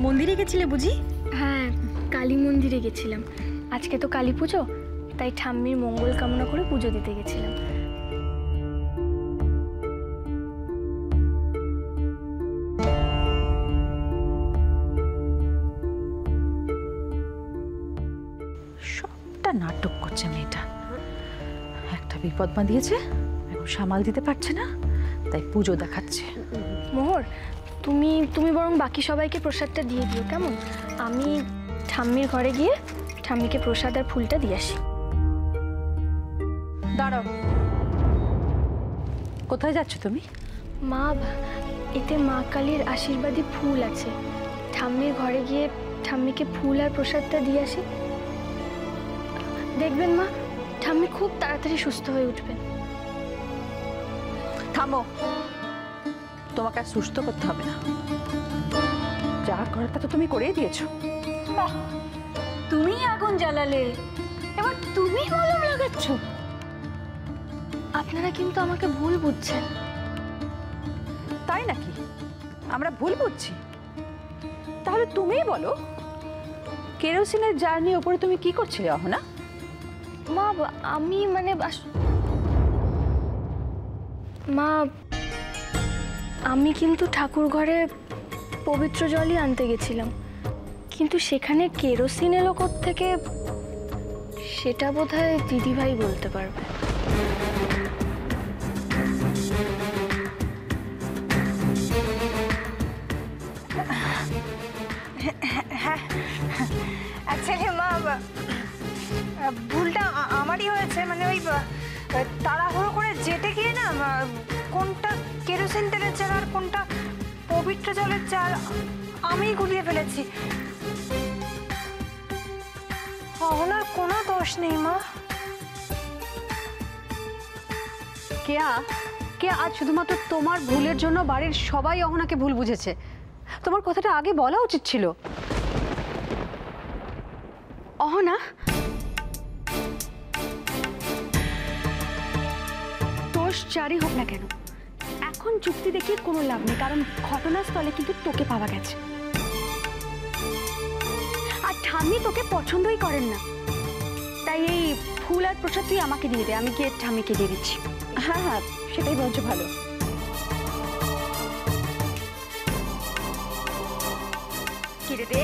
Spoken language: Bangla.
মন্দিরে গেছিলে বুঝি? হ্যাঁ, কালী মন্দিরে গেছিলাম। আজকে তো কালী পুজো, তাই ঠাম্মির মঙ্গল কামনা করে পুজো দিতে গেছিলাম। সবটা নাটক করছে মেয়েটা। একটা বিপদ বাঁধিয়েছে, এখন সামাল দিতে পারছে না, তাই পুজো দেখাচ্ছে। মোহর, তুমি বরং বাকি সবাইকে প্রসাদটা দিয়ে দিও, কেমন? আমি ঠাম্মির ঘরে গিয়ে ঠাম্মিকে প্রসাদ আর ফুলটা দিয়ে আসি। দাঁড়াও, কোথায় যাচ্ছ তুমি? মা, এতে মা কালীর আশীর্বাদী ফুল আছে। ঠাম্মির ঘরে গিয়ে ঠাম্মিকে ফুল আর প্রসাদটা দিয়ে আসি। দেখবেন মা, ঠাম্মি খুব তাড়াতাড়ি সুস্থ হয়ে উঠবেন। থামো, তোমাকে আর সুস্থ করতে হবে না, যা করার তা তো তুমি করেই দিয়েছো। বাহ, তুমি আগুন জ্বালালে, এবার তুমি মলম লাগাচ্ছ। আপনারা কিন্তু আমাকে ভুল বুঝছেন। তাই নাকি? আমরা ভুল বুঝছি? তাহলে তুমিই বলো, কেরোসিনের জার্নি ওপরে তুমি কি করছিলে অহনা? মা, আমি মানে মা, আমি কিন্তু ঠাকুর ঘরে পবিত্র জলই আনতে গেছিলাম, কিন্তু সেখানে কেরোসিন এলো কোত্থেকে সেটা বোধহয় দিদিভাই বলতে পারবে। অ্যাকচুয়ালি মা, ভুলটা আমারই হয়েছে। মানে ওই তাড়াহুড়ো করে যেতে গিয়ে না, কোনটা কেরোসিন তেলের চাল আর কোনটা পবিত্র জলের চাল আমি গুলিয়ে ফেলেছি। ওনার কোনো দোষ নেই মা। কেয়া আজ শুধুমাত্র তোমার ভুলের জন্য বাড়ির সবাই অহনাকে ভুল বুঝেছে। তোমার কথাটা আগে বলা উচিত ছিল। অহনা, দোষ যারই হোক না কেন, এখন যুক্তি দেখিয়ে কোনো লাভ নেই, কারণ ঘটনাস্থলে কিন্তু তোকে পাওয়া গেছে। আর ঠাম্মি তোকে পছন্দই করেন না, তাই এই ফুল আর প্রসাদ তুই আমাকে দিয়ে দে, আমি গিয়ে ঠাম্মিকে দিয়ে দিচ্ছি। হ্যাঁ হ্যাঁ, সেটাই বলছো ভালো। কিরে দে,